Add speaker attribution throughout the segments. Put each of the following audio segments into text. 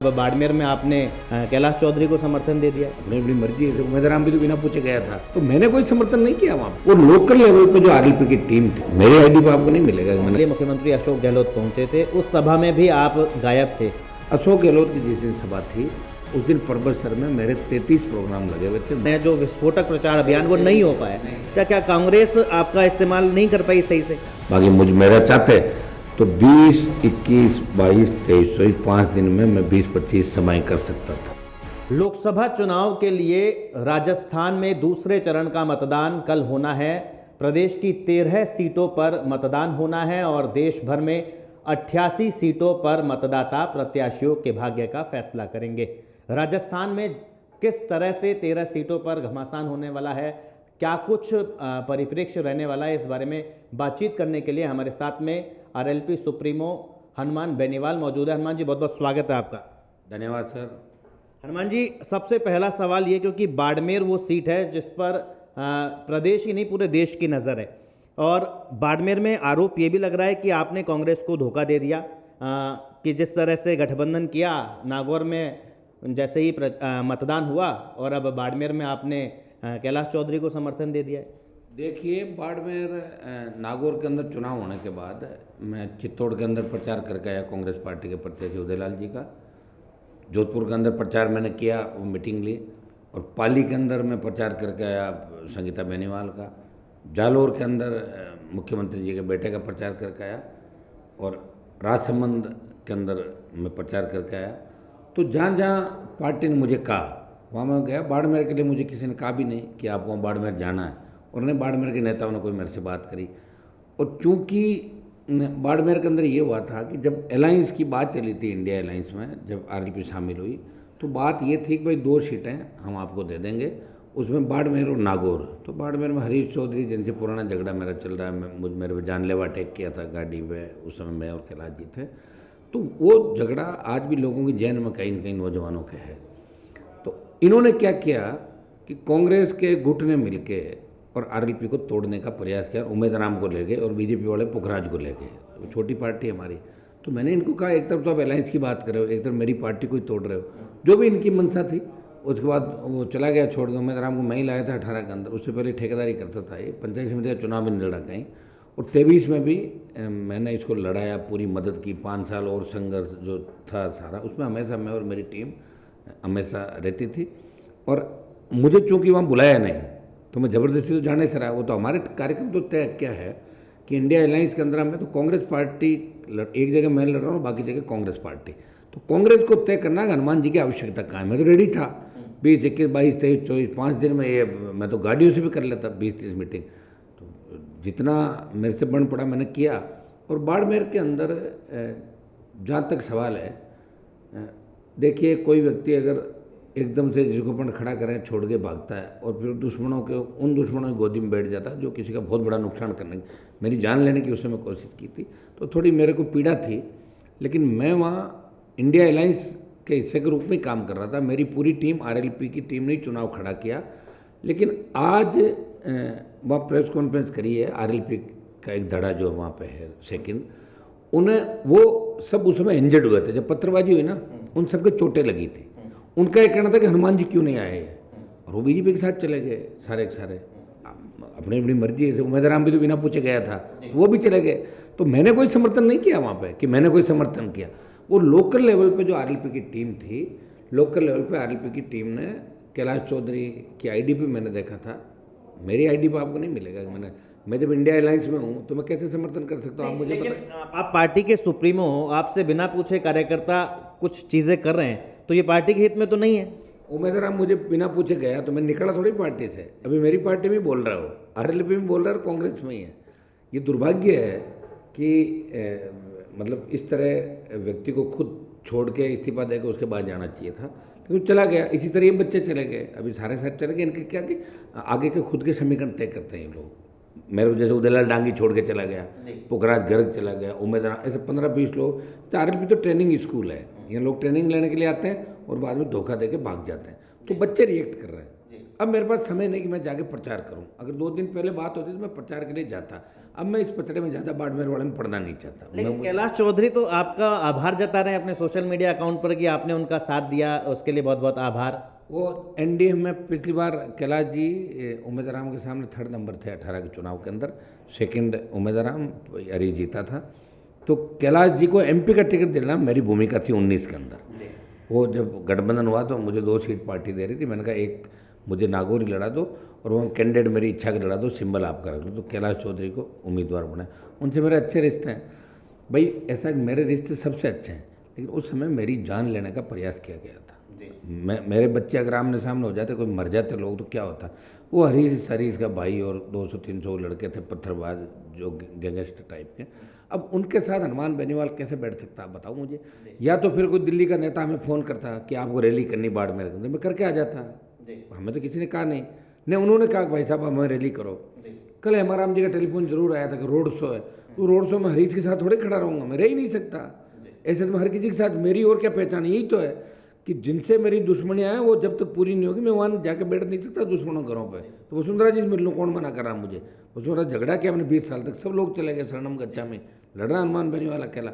Speaker 1: बाड़मेर में आपने कैलाश चौधरी को समर्थन दे दिया।
Speaker 2: अपनी अपनी मर्जी है। उम्मीदवार भी तो बिना पूछे गया था, तो मैंने कोई समर्थन नहीं किया वहाँ। वो लोकल लेवल पे जो आरएलपी की टीम थी, मेरे आईडी पे आपको नहीं मिलेगा। मैंने
Speaker 1: मुख्यमंत्री अशोक गहलोत पहुंचे थे, उस सभा में भी आप गायब थे।
Speaker 2: अशोक गहलोत की जिस दिन सभा थी उस दिन परबतसर में मेरे 33 प्रोग्राम लगे हुए थे।
Speaker 1: जो विस्फोटक प्रचार अभियान वो नहीं हो पाया, क्या कांग्रेस आपका इस्तेमाल नहीं कर पाई सही से?
Speaker 2: बाकी मुझ मेरा चाहते तो 20, 21, 22, 23, 5 दिन में मैं 20-25 सभाएं कर सकता था।
Speaker 1: लोकसभा चुनाव के लिए राजस्थान में दूसरे चरण का मतदान कल होना है। प्रदेश की 13 सीटों पर मतदान होना है और देश भर में 88 सीटों पर मतदाता प्रत्याशियों के भाग्य का फैसला करेंगे। राजस्थान में किस तरह से 13 सीटों पर घमासान होने वाला है, क्या कुछ परिप्रेक्ष्य रहने वाला है, इस बारे में बातचीत करने के लिए हमारे साथ में आरएलपी सुप्रीमो हनुमान बेनीवाल मौजूद है। हनुमान जी, बहुत बहुत स्वागत है आपका।
Speaker 2: धन्यवाद सर।
Speaker 1: हनुमान जी, सबसे पहला सवाल ये, क्योंकि बाड़मेर वो सीट है जिस पर प्रदेश ही नहीं पूरे देश की नज़र है, और बाड़मेर में आरोप ये भी लग रहा है कि आपने कांग्रेस को धोखा दे दिया, कि जिस तरह से गठबंधन किया नागौर में जैसे ही मतदान हुआ, और अब बाड़मेर में आपने कैलाश चौधरी को समर्थन दे दिया है।
Speaker 2: देखिए, बाड़मेर नागौर के अंदर चुनाव होने के बाद मैं चित्तौड़ के अंदर प्रचार करके आया कांग्रेस पार्टी के प्रत्याशी उदयलाल जी का। जोधपुर के अंदर प्रचार मैंने किया, वो मीटिंग ली, और पाली के अंदर मैं प्रचार करके आया संगीता बेनीवाल का। जालोर के अंदर मुख्यमंत्री जी के बेटे का प्रचार करके आया, और राजसमंद के अंदर मैं प्रचार करके आया। तो जहाँ जहाँ पार्टी ने मुझे कहा वहाँ मैं गया। बाड़मेर के लिए मुझे किसी ने कहा भी नहीं कि आपको बाड़मेर जाना है, और उन्हें बाड़मेर के नेताओं ने कोई मेरे से बात करी। और चूँकि बाड़मेर के अंदर ये हुआ था कि जब अलायंस की बात चली थी, इंडिया अलायंस में जब आरएलपी शामिल हुई, तो बात ये थी कि भाई 2 सीटें हम आपको दे देंगे, उसमें बाड़मेर और नागौर। तो बाड़मेर में हरीश चौधरी, जिनसे पुराना झगड़ा मेरा चल रहा है, मेरे पे जानलेवा अटैक किया था गाड़ी में, उस समय मैं और कैलाश जी थे। तो वो झगड़ा आज भी लोगों के जहन में कहीं न कहीं नौजवानों के है। तो इन्होंने क्या किया कि कांग्रेस के गुट ने मिलके और आरएलपी को तोड़ने का प्रयास किया। उम्मीदराम को ले गए और बीजेपी वाले पुखराज को ले गए। छोटी पार्टी है हमारी। तो मैंने इनको कहा, एक तरफ तो आप अलायंस की बात कर रहे हो, एक तरफ मेरी पार्टी को ही तोड़ रहे हो। जो भी इनकी मंशा थी, उसके बाद वो चला गया छोड़ के। उम्मीदराम को मैं ही लाया था 18 के अंदर, उससे पहले ठेकेदारी करता था। ये पंचायत समिति का चुनाव भी नहीं लड़ा कहीं, और 23 में भी मैंने इसको लड़ाया, पूरी मदद की। 5 साल और संघर्ष जो था सारा, उसमें हमेशा मैं और मेरी टीम हमेशा रहती थी। और मुझे चूँकि वहाँ बुलाया नहीं, तो मैं ज़बरदस्ती तो जाने से रहा। वो तो हमारे कार्यक्रम तो तय क्या है कि इंडिया अलायंस के अंदर हमें तो कांग्रेस पार्टी एक जगह मैं लड़ रहा हूँ, बाकी जगह कांग्रेस पार्टी। तो कांग्रेस को तय करना है हनुमान जी की आवश्यकता कहाँ है। मैं तो रेडी था। 20, 21, 22, 23, 24, 5 दिन में ये मैं तो गाड़ियों से भी कर लेता 20-30 मीटिंग। तो जितना मेरे से बन पड़ा मैंने किया। और बाड़मेर के अंदर जहाँ तक सवाल है, देखिए, कोई व्यक्ति अगर एकदम से जिसको अपन खड़ा करें छोड़ के भागता है और फिर उन दुश्मनों की गोदी में बैठ जाता है जो किसी का बहुत बड़ा नुकसान करने की, मेरी जान लेने की उसने मैं कोशिश की थी, तो थोड़ी मेरे को पीड़ा थी। लेकिन मैं वहाँ इंडिया अलायंस के हिस्से के रूप में काम कर रहा था। मेरी पूरी टीम, आरएलपी की टीम ने चुनाव खड़ा किया। लेकिन आज वहाँ प्रेस कॉन्फ्रेंस करी है, आरएलपी का एक धड़ा जो वहाँ पे है सेकंड, उन्हें वो सब उस समय इंजर्ड हुए थे। जब पत्थरबाजी हुई ना, उन सबके चोटें लगी थी। उनका ये कहना था कि हनुमान जी क्यों नहीं आए, और वो बीजेपी के साथ चले गए सारे के सारे। अपनी अपनी मर्जी से। उम्मीदवार भी तो बिना पूछे गया था, वो भी चले गए। तो मैंने कोई समर्थन नहीं किया वहाँ पे कि मैंने कोई समर्थन किया। वो लोकल लेवल पे जो आरएलपी की टीम थी, लोकल लेवल पे आरएलपी की टीम ने कैलाश चौधरी की आईडी पे मैंने देखा था। मेरी आईडी पे आपको नहीं मिलेगा। मैं जब इंडिया अलायंस में हूँ तो मैं कैसे समर्थन कर सकता हूँ, आप मुझे बताएं।
Speaker 1: आप पार्टी के सुप्रीमो हो, आपसे बिना पूछे कार्यकर्ता कुछ चीज़ें कर रहे हैं, तो ये पार्टी के हित में तो नहीं है।
Speaker 2: उम्मीदवार मुझे बिना पूछे गया तो मैं निकला थोड़ी पार्टी से। अभी मेरी पार्टी में बोल रहा हो, आरएलपी में बोल रहा है, कांग्रेस में ही है। ये दुर्भाग्य है कि मतलब इस तरह व्यक्ति को खुद छोड़ के इस्तीफा देकर उसके बाद जाना चाहिए था, लेकिन चला गया। इसी तरह ये बच्चे चले गए, अभी सारे साथ चले गए। इनके क्या कि आगे के खुद के समीकरण तय करते हैं ये लोग। मेरे जैसे उदयलाल डांगी छोड़ के चला गया, पुखराज गर्ग चला गया, उम्मीदवार, ऐसे 15-20 लोग। तो आरएलपी तो ट्रेनिंग स्कूल है, ये लोग ट्रेनिंग लेने के लिए आते हैं और बाद में धोखा देके भाग जाते हैं। तो बच्चे रिएक्ट कर रहे हैं। अब मेरे पास समय नहीं कि मैं जाके प्रचार करूं। अगर 2 दिन पहले बात होती तो मैं प्रचार के लिए जाता। अब मैं इस पचड़े में ज़्यादा बाड़मेर वाले में पड़ना नहीं चाहता।
Speaker 1: लेकिन कैलाश चौधरी तो आपका आभार जता रहे हैं अपने सोशल मीडिया अकाउंट पर कि आपने उनका साथ दिया, उसके लिए बहुत बहुत आभार।
Speaker 2: वो एनडीए में पिछली बार कैलाश जी उम्मीदवार के सामने 3rd नंबर थे 18 के चुनाव के अंदर, 2nd उम्मीदवार हरीश जीता था। तो कैलाश जी को एमपी का टिकट देना मेरी भूमिका थी 19 के अंदर। वो जब गठबंधन हुआ तो मुझे 2 सीट पार्टी दे रही थी, मैंने कहा एक मुझे नागौर ही लड़ा दो और वो कैंडिडेट मेरी इच्छा के लड़ा दो, सिंबल आपका रख लो। तो कैलाश चौधरी को उम्मीदवार बनाए, उनसे मेरे अच्छे रिश्ते हैं भाई। ऐसा मेरे रिश्ते सबसे अच्छे हैं, लेकिन उस समय मेरी जान लेने का प्रयास किया गया था। मेरे बच्चे अगर आमने सामने हो जाते, कोई मर जाते लोग, तो क्या होता। वो हरीश का भाई और 200-300 लड़के थे पत्थरबाज, जो गैंगस्टर टाइप के। अब उनके साथ हनुमान बेनीवाल कैसे बैठ सकता है, बताओ मुझे। या तो फिर कोई दिल्ली का नेता हमें फ़ोन करता कि आपको रैली करनी बाड़मेर के अंदर, मैं करके आ जाता। हमें तो किसी ने कहा नहीं, उन्होंने कहा भाई साहब हमें रैली करो। कल हेमाराम जी का टेलीफोन जरूर आया था कि रोड शो है, तो रोड शो में हरीश के साथ थोड़े खड़ा रहूँगा, मैं रह ही नहीं सकता। ऐसे तो हर किसी के साथ मेरी और क्या पहचान, यही तो है कि जिनसे मेरी दुश्मनियाँ हैं वो जब तक पूरी नहीं होगी मैं वहाँ जाके बैठ नहीं सकता दुश्मनों घरों पे। तो वसुंधरा जी से मिल लूँ, कौन मना कर रहा मुझे। वसुंधरा झगड़ा किया मैंने 20 साल तक, सब लोग चले गए शरणम गच्छा में, लड़ रहा हनुमान बेनीवाल अकेला।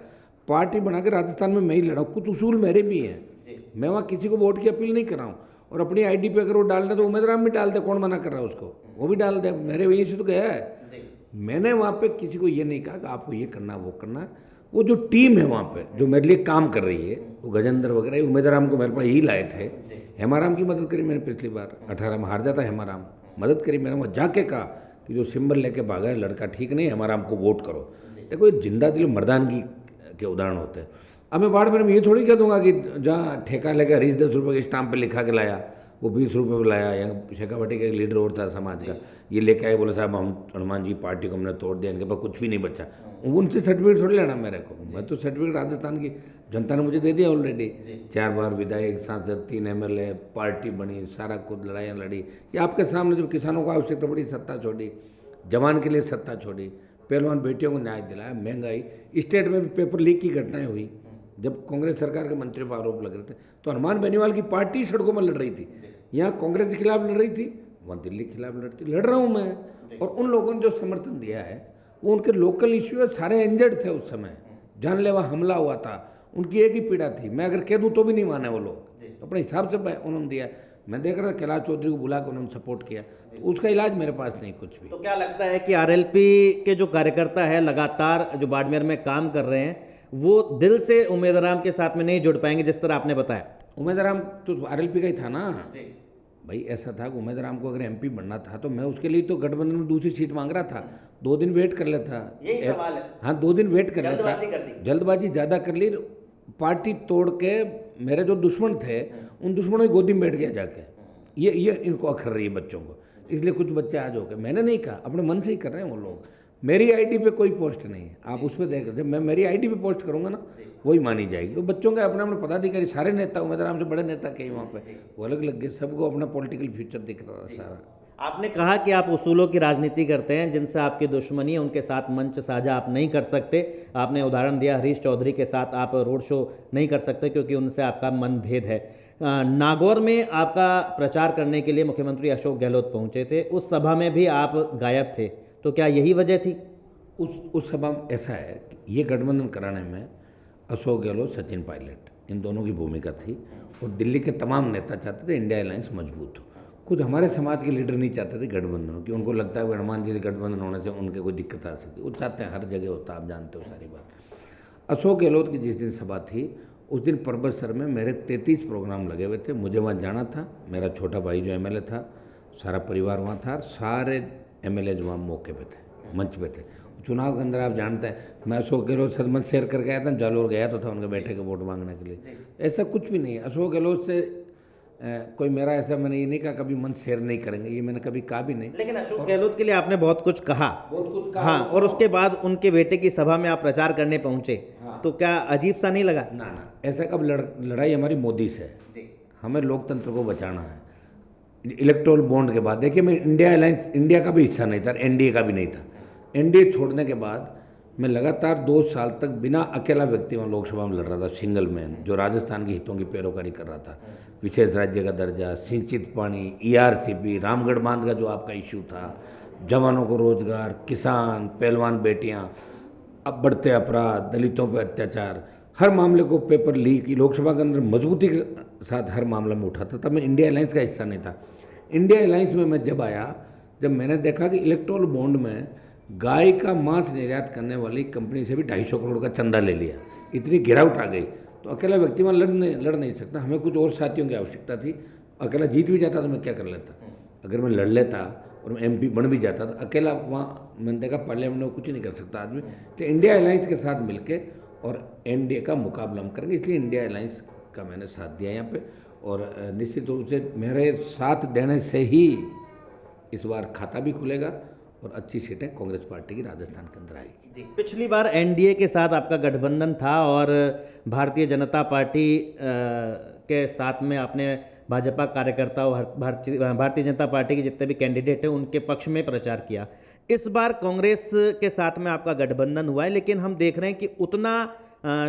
Speaker 2: पार्टी बना के राजस्थान में मैं ही लड़ा हूँ, कुछ उसूल मेरे भी हैं, मैं वहाँ किसी को वोट की अपील नहीं कर रहा हूँ। और अपनी आईडी पे अगर वो डालना तो उम्मीदवार भी डाल दे, कौन मना कर रहा है उसको, वो भी डाल दे, मेरे वहीं से तो गया है। मैंने वहाँ पे किसी को ये नहीं कहा कि आपको ये करना वो करना। वो जो टीम है वहाँ पे जो मेरे लिए काम कर रही है, वो गजेंद्र वगैरह उम्मीदवार को मेरे पास यही लाए थे। हेमाराम की मदद करी मैंने, पिछली बार 18 में हार जाता हेमाराम, मदद करी मैंने। वहाँ जाके कहा कि जो सिंबल लेके भागा है लड़का ठीक नहीं, हेमाराम को वोट करो। देखो ये जिंदा दिल मर्दानगी के उदाहरण होते हैं। अब मैं बाड़मेर में ये थोड़ी कह दूंगा कि जहाँ ठेका लेकर हरीश 10 रुपये के स्टाम्प पे लिखा के लाया, वो 20 रुपये पर लाया। या शेखावटी का एक लीडर और था समाज का, ये लेके आए, बोले साहब हम हनुमान जी पार्टी को हमने तोड़ दिया, इनके पास कुछ भी नहीं बचा। उनसे सर्टिफिकेट थोड़ी लेना मेरे को, मैं तो सर्टिफिकेट राजस्थान की जनता ने मुझे दे दिया ऑलरेडी। 4 बार विधायक, सांसद, 3 MLA, पार्टी बनी, सारा कुछ लड़ाइयाँ लड़ी। ये आपके सामने जब किसानों को आवश्यकता पड़ी सत्ता छोड़ी, जवान के लिए सत्ता छोड़ी, पहलवान बेटियों को न्याय दिलाया, महंगाई, स्टेट में भी पेपर लीक की घटनाएं हुई। जब कांग्रेस सरकार के मंत्री पर आरोप लग रहे थे तो हनुमान बेनीवाल की पार्टी सड़कों में लड़ रही थी। यहाँ कांग्रेस के खिलाफ लड़ रही थी, वहाँ दिल्ली के खिलाफ लड़ रहा हूँ मैं। और उन लोगों ने जो समर्थन दिया है वो उनके लोकल इश्यू है, सारे इंजर्ड थे उस समय, जानलेवा हमला हुआ था, उनकी एक ही पीड़ा थी। मैं अगर कह दूँ तो भी नहीं माने वो लोग, अपने हिसाब से उन्होंने दिया। मैं देख रहा था कैलाश चौधरी को बुला कर उन्होंने सपोर्ट किया, तो उसका इलाज मेरे पास नहीं कुछ भी।
Speaker 1: तो क्या लगता है कि आरएलपी के जो कार्यकर्ता है लगातार जो बाड़मेर में काम कर रहे हैं, वो दिल से उम्मीदवार के साथ में नहीं जुड़ पाएंगे जिस तरह आपने बताया?
Speaker 2: उम्मीदवार तो आरएलपी का ही था ना भाई। ऐसा था कि उम्मीदवार को अगर एमपी बनना था तो मैं उसके लिए तो गठबंधन में दूसरी सीट मांग रहा था, 2 दिन वेट कर लेता।
Speaker 1: यही सवाल है।
Speaker 2: हाँ 2 दिन वेट कर लेता, जल्दबाजी ज़्यादा कर ली, पार्टी तोड़ के मेरे जो दुश्मन थे उन दुश्मनों की गोदी में बैठ गया जाके। ये इनको अखर रही है बच्चों को, इसलिए कुछ बच्चे आज हो गए। मैंने नहीं कहा, अपने मन से ही कर रहे हैं वो लोग। मेरी आईडी पे कोई पोस्ट नहीं है, आप उस पर देख, जब मैं मेरी आईडी पे पोस्ट करूंगा ना वही मानी जाएगी। वो बच्चों के अपने अपने पदाधिकारी, सारे नेता उम्मीदवार से बड़े नेता कहीं वहाँ पे वो अलग अलग गए, सबको अपना पॉलिटिकल फ्यूचर दिख रहा था सारा।
Speaker 1: आपने कहा कि आप उसूलों की राजनीति करते हैं, जिनसे आपकी दुश्मनी है उनके साथ मंच साझा आप नहीं कर सकते। आपने उदाहरण दिया हरीश चौधरी के साथ आप रोड शो नहीं कर सकते क्योंकि उनसे आपका मनभेद है। नागौर में आपका प्रचार करने के लिए मुख्यमंत्री अशोक गहलोत पहुंचे थे, उस सभा में भी आप गायब थे, तो क्या यही वजह थी?
Speaker 2: उस सभा में ऐसा है कि ये गठबंधन कराने में अशोक गहलोत, सचिन पायलट, इन दोनों की भूमिका थी। और दिल्ली के तमाम नेता चाहते थे इंडिया अलायंस मजबूत हो। कुछ हमारे समाज के लीडर नहीं चाहते थे गठबंधन की, उनको लगता है कि हनुमान जी से गठबंधन होने से उनके कोई दिक्कत आ सकती है। वो चाहते हैं हर जगह होता, आप जानते हो सारी बात। अशोक गहलोत की जिस दिन सभा थी उस दिन परबतसर में मेरे 33 प्रोग्राम लगे हुए थे, मुझे वहाँ जाना था। मेरा छोटा भाई जो MLA था, सारा परिवार वहाँ था, सारे MLA वहाँ मौके पे थे, मंच पे थे। चुनाव के अंदर आप जानते हैं मैं अशोक गहलोत से मंच शेयर करके आया था, जालोर गया तो था उनके बैठे के वोट मांगने के लिए। ऐसा कुछ भी नहीं है, अशोक गहलोत से कोई मेरा ऐसा, मैंने ये नहीं कहा कभी मंच शेयर नहीं करेंगे, ये मैंने कभी कहा भी नहीं।
Speaker 1: लेकिन अशोक गहलोत के लिए आपने बहुत कुछ कहा। हाँ, और उसके बाद उनके बेटे की सभा में आप प्रचार करने पहुंचे। हाँ। तो क्या अजीब सा नहीं लगा?
Speaker 2: ना, ऐसा कब लड़ाई हमारी मोदी से है, हमें लोकतंत्र को बचाना है। इलेक्टोरल बॉन्ड के बाद देखिए, मैं इंडिया अलायंस, इंडिया का भी हिस्सा नहीं था, NDA का भी नहीं था। NDA छोड़ने के बाद मैं लगातार 2 साल तक बिना अकेला व्यक्ति वहाँ लोकसभा में लड़ रहा था, सिंगल मैन, जो राजस्थान के हितों की पैरोकारी कर रहा था। विशेष राज्य का दर्जा, सिंचित पानी, ERCP, रामगढ़ बांध का जो आपका इश्यू था, जवानों को रोजगार, किसान, पहलवान बेटियां, अब बढ़ते अपराध, दलितों पर अत्याचार, हर मामले को पेपर लीक लोकसभा के अंदर मजबूती के साथ हर मामले में उठाता था। मैं इंडिया अलायंस का हिस्सा नहीं था। इंडिया अलायंस में मैं जब आया, जब मैंने देखा कि इलेक्टोरल बॉन्ड में गाय का मांस निर्यात करने वाली कंपनी से भी 250 करोड़ का चंदा ले लिया, इतनी गिरावट आ गई। तो अकेला व्यक्ति वहाँ लड़ नहीं सकता, हमें कुछ और साथियों की आवश्यकता थी। अकेला जीत भी जाता तो मैं क्या कर लेता, अगर मैं लड़ लेता और मैं MP बन भी जाता तो अकेला वहाँ मैंने देखा पार्लियामेंट में कुछ नहीं कर सकता आदमी। तो इंडिया अलायंस के साथ मिलके और NDA का मुकाबला हम करेंगे, इसलिए इंडिया अलायंस का मैंने साथ दिया यहाँ पे। और निश्चित रूप से मेरे साथ देने से ही इस बार खाता भी खुलेगा और अच्छी सीटें कांग्रेस पार्टी की राजस्थान के अंदर आएगी।
Speaker 1: जी, पिछली बार NDA के साथ आपका गठबंधन था और भारतीय जनता पार्टी के साथ में आपने भाजपा कार्यकर्ताओं, भारतीय जनता पार्टी के जितने भी कैंडिडेट हैं उनके पक्ष में प्रचार किया। इस बार कांग्रेस के साथ में आपका गठबंधन हुआ है, लेकिन हम देख रहे हैं कि उतना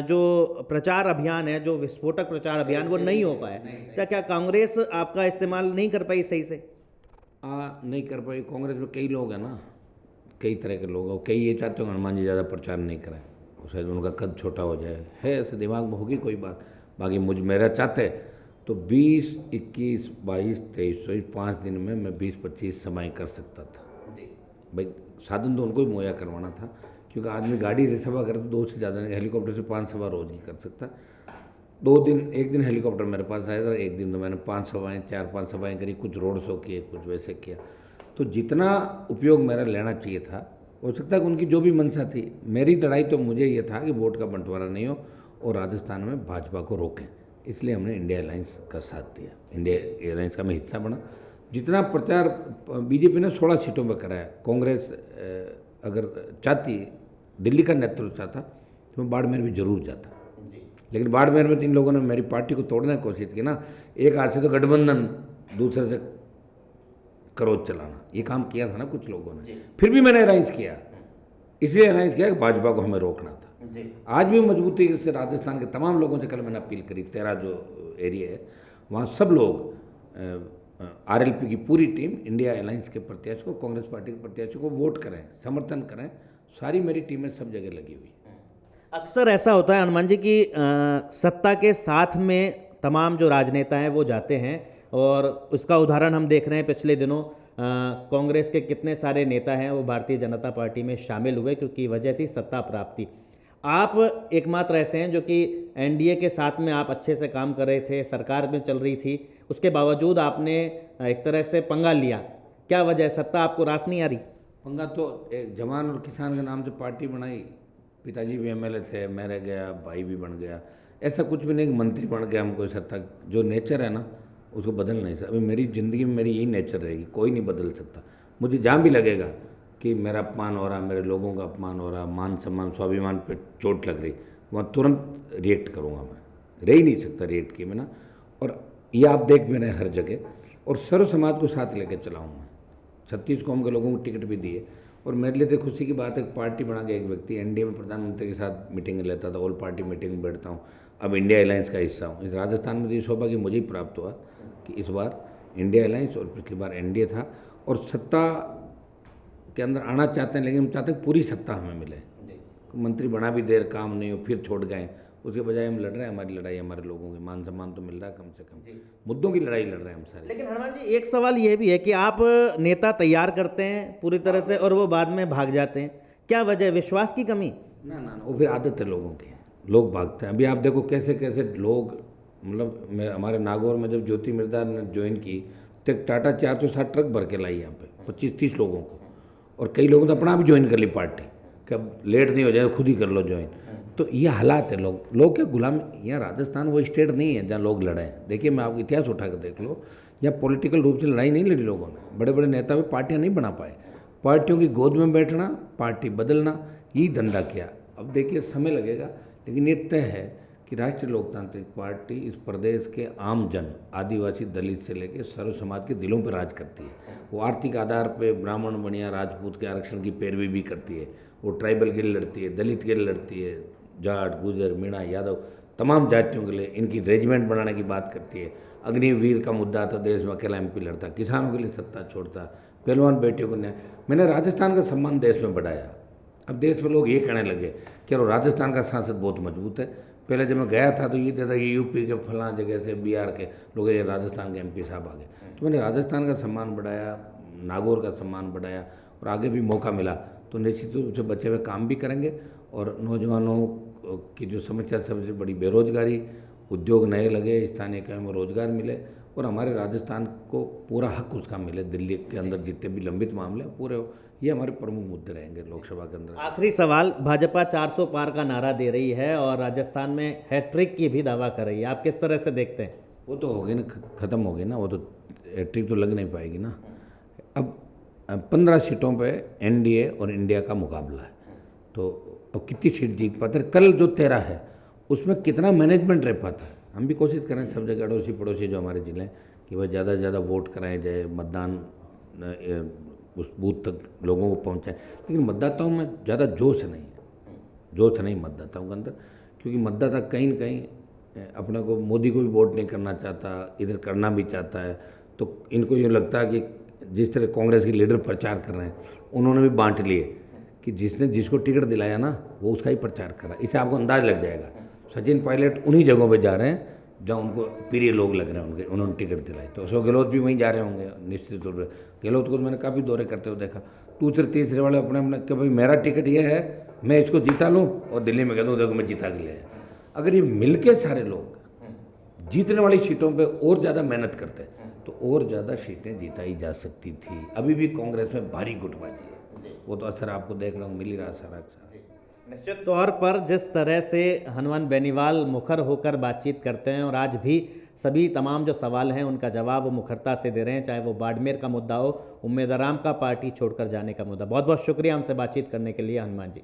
Speaker 1: जो प्रचार अभियान है, जो विस्फोटक प्रचार अभियान, वो नहीं हो पाया। क्या कांग्रेस आपका इस्तेमाल नहीं कर पाई सही से?
Speaker 2: नहीं कर पाई। कांग्रेस में कई लोग हैं ना, कई तरह के लोग हैं। कई ये चाहते हो हनुमान जी ज़्यादा प्रचार नहीं करें, शायद उनका कद छोटा हो जाए, है ऐसे दिमाग में होगी कोई बात। बाकी मेरा चाहते तो 20, 21, 22, 23, 5 दिन में मैं 20-25 सभाएँ कर सकता था। भाई साधन तो उनको ही मुहैया करवाना था, क्योंकि आदमी गाड़ी से सभा करे तो 2 से ज़्यादा नहीं, हेलीकॉप्टर से 5 सभा रोज ही कर सकता। 2 दिन, एक दिन हेलीकॉप्टर मेरे पास आया था, एक दिन तो मैंने 5 सभाएँ 4-5 सभाएँ करी, कुछ रोड शो किए, कुछ वैसे किया। तो जितना उपयोग मेरा लेना चाहिए था, हो सकता है कि उनकी जो भी मंशा थी, मेरी लड़ाई तो मुझे ये था कि वोट का बंटवारा नहीं हो और राजस्थान में भाजपा को रोकें, इसलिए हमने इंडिया अलायंस का साथ दिया। इंडिया अलायंस का मैं हिस्सा बना। जितना प्रचार बीजेपी ने 16 सीटों पर कराया, कांग्रेस अगर चाहती, दिल्ली का नेतृत्व चाहता तो मैं बाड़मेर भी जरूर जाता, लेकिन बाड़मेर में 3 लोगों ने मेरी पार्टी को तोड़ने की कोशिश की ना। एक हाथ से तो गठबंधन, दूसरे से क्रोध चलाना, ये काम किया था ना कुछ लोगों ने। फिर भी मैंने अलायंस किया, इसलिए अलायंस किया कि भाजपा को हमें रोकना था। आज भी मजबूती से राजस्थान के तमाम लोगों से कल मैंने अपील करी, 13 जो एरिया है वहाँ सब लोग RLP की पूरी टीम इंडिया अलायंस के प्रत्याशी को, कांग्रेस पार्टी के प्रत्याशी को वोट करें, समर्थन करें। सारी मेरी टीमें सब जगह लगी हुई।
Speaker 1: अक्सर ऐसा होता है हनुमान जी की सत्ता के साथ में तमाम जो राजनेता हैं वो जाते हैं, और उसका उदाहरण हम देख रहे हैं पिछले दिनों कांग्रेस के कितने सारे नेता हैं वो भारतीय जनता पार्टी में शामिल हुए, क्योंकि वजह थी सत्ता प्राप्ति। आप एकमात्र ऐसे हैं जो कि NDA के साथ में आप अच्छे से काम कर रहे थे, सरकार में चल रही थी, उसके बावजूद आपने एक तरह से पंगा लिया। क्या वजह है, सत्ता आपको रास नहीं आ रही?
Speaker 2: पंगा तो एक जवान और किसान के नाम से पार्टी बनाई, पिताजी भी MLA थे, मैं रह गया, भाई भी बन गया, ऐसा कुछ भी नहीं, मंत्री बन गया। हमको सत्ता जो नेचर है ना उसको बदल नहीं सकता। अभी मेरी ज़िंदगी में मेरी यही नेचर रहेगी, कोई नहीं बदल सकता। मुझे जहाँ भी लगेगा कि मेरा अपमान हो रहा, मेरे लोगों का अपमान हो रहा, मान सम्मान स्वाभिमान पे चोट लग रही, वहाँ तुरंत रिएक्ट करूँगा। मैं रह ही नहीं सकता रिएक्ट किए बिना। और ये आप देख भी रहे हर जगह, और सर्व समाज को साथ लेकर चलाऊँ मैं। 36 कौम के लोगों को टिकट भी दिए, और मेरे लिए तो खुशी की बात है, पार्टी बना के एक व्यक्ति NDA में प्रधानमंत्री के साथ मीटिंग लेता था, ऑल पार्टी मीटिंग में बैठता हूँ, अब इंडिया अलायंस का हिस्सा हूँ। इस राजस्थान में ये सौभाग्य मुझे ही प्राप्त हुआ कि इस बार इंडिया अलायंस और पिछली बार NDA था। और सत्ता के अंदर आना चाहते हैं, लेकिन हम चाहते हैं पूरी सत्ता हमें मिले। मंत्री बना भी देर काम नहीं हो, फिर छोड़ गए, उसके बजाय हम लड़ रहे हैं। हमारी लड़ाई हमारे लोगों के मान सम्मान तो मिल रहा है, कम से कम मुद्दों की लड़ाई लड़ रहे हैं हम सारे।
Speaker 1: लेकिन हनुमान जी एक सवाल ये भी है कि आप नेता तैयार करते हैं पूरी तरह से और वो बाद में भाग जाते हैं, क्या वजह है? विश्वास की कमी?
Speaker 2: ना, वो फिर आदत है लोगों की, लोग भागते हैं। अभी आप देखो कैसे कैसे लोग, मतलब हमारे नागौर में जब ज्योति मिर्धा ने ज्वाइन की तो एक टाटा 460 ट्रक भर के लाई यहाँ पे 25-30 लोगों को, और कई लोगों ने अपना आप ज्वाइन कर ली पार्टी, कब लेट नहीं हो जाए खुद ही कर लो ज्वाइन। तो ये हालात है, लोग क्या गुलाम। यहाँ राजस्थान वो स्टेट नहीं है जहाँ लोग लड़े हैं। देखिए मैं आपको इतिहास उठा कर देख लो, यहाँ पॉलिटिकल रूप से लड़ाई नहीं लड़ी लोगों ने, बड़े बड़े नेता भी पार्टियाँ नहीं बना पाए, पार्टियों की गोद में बैठना, पार्टी बदलना, यही धंधा किया। अब देखिए समय लगेगा, लेकिन ये तय है कि राष्ट्रीय लोकतांत्रिक पार्टी इस प्रदेश के आम जन, आदिवासी, दलित से लेकर सर्व समाज के दिलों पर राज करती है। वो आर्थिक आधार पे ब्राह्मण, बनिया, राजपूत के आरक्षण की पैरवी भी करती है। वो ट्राइबल के लिए लड़ती है, दलित के लिए लड़ती है, जाट, गुजर, मीणा, यादव, तमाम जातियों के लिए इनकी रेजिमेंट बनाने की बात करती है। अग्निवीर का मुद्दा था, देश में अकेला MP लड़ता, किसानों के लिए सत्ता छोड़ता, पहलवान बेटियों को न्याय। मैंने राजस्थान का सम्मान देश में बढ़ाया। अब देश में लोग ये कहने लगे कि यार राजस्थान का सांसद बहुत मजबूत है। पहले जब मैं गया था तो ये देता ये यूपी के फलां जगह से, बिहार के लोग, ये राजस्थान के एमपी साहब आ गए। तो मैंने राजस्थान का सम्मान बढ़ाया, नागौर का सम्मान बढ़ाया, और आगे भी मौका मिला तो निश्चित रूप से बचे हुए काम भी करेंगे। और नौजवानों की जो समस्या सबसे बड़ी बेरोजगारी, उद्योग नए लगे, स्थानीय इकाइयों में रोजगार मिले, और हमारे राजस्थान को पूरा हक उसका मिले। दिल्ली के अंदर जितने भी लंबित मामले हैं पूरे हो, ये हमारे प्रमुख मुद्दे रहेंगे लोकसभा के अंदर।
Speaker 1: आखिरी सवाल, भाजपा 400 पार का नारा दे रही है और राजस्थान में हैट्रिक की भी दावा कर रही है, आप किस तरह से देखते हैं?
Speaker 2: वो तो होगी ना, ख़त्म होगी ना, वो तो हैट्रिक तो लग नहीं पाएगी ना। अब 15 सीटों पे एनडीए और इंडिया का मुकाबला है, तो अब कितनी सीट जीत पाते हैं? कल जो 13 है उसमें कितना मैनेजमेंट रह पाता है? हम भी कोशिश करें सब जगह, अड़ोसी पड़ोसी जो हमारे ज़िले हैं, कि भाई ज़्यादा से ज़्यादा वोट कराए जाए, मतदान उस बूथ तक लोगों को पहुँचाएं। लेकिन मतदाताओं में ज़्यादा जोश नहीं है, जोश नहीं मतदाताओं के अंदर, क्योंकि मतदाता कहीं न कहीं अपने को, मोदी को भी वोट नहीं करना चाहता, इधर करना भी चाहता है। तो इनको यूँ लगता है कि जिस तरह कांग्रेस के लीडर प्रचार कर रहे हैं, उन्होंने भी बांट लिए कि जिसने जिसको टिकट दिलाया ना वो उसका ही प्रचार कर रहा है। इससे आपको अंदाज लग जाएगा। सचिन पायलट उन्हीं जगहों पे जा रहे हैं जहाँ उनको प्रिय लोग लग रहे हैं, उनके उन्होंने टिकट दिलाई। तो अशोक गहलोत भी वहीं जा रहे होंगे निश्चित तौर पर। गहलोत को मैंने काफ़ी दौरे करते हुए देखा। दूसरे तीसरे वाले अपने अपने कि भाई मेरा टिकट ये है, मैं इसको जीता लूँ और दिल्ली में कह दूँ देखो मैं जीता के ले आया। अगर ये मिल के सारे लोग जीतने वाली सीटों पर और ज़्यादा मेहनत करते तो और ज़्यादा सीटें जिताई जा सकती थी। अभी भी कांग्रेस में भारी गुटबाजी है, वो तो असर आपको देखने को मिल ही रहा सारा अक्सर।
Speaker 1: निश्चित तौर पर जिस तरह से हनुमान बेनीवाल मुखर होकर बातचीत करते हैं और आज भी सभी तमाम जो सवाल हैं उनका जवाब वो मुखरता से दे रहे हैं, चाहे वो बाड़मेर का मुद्दा हो, उम्मेद आराम का पार्टी छोड़कर जाने का मुद्दा। बहुत बहुत शुक्रिया हमसे बातचीत करने के लिए हनुमान जी।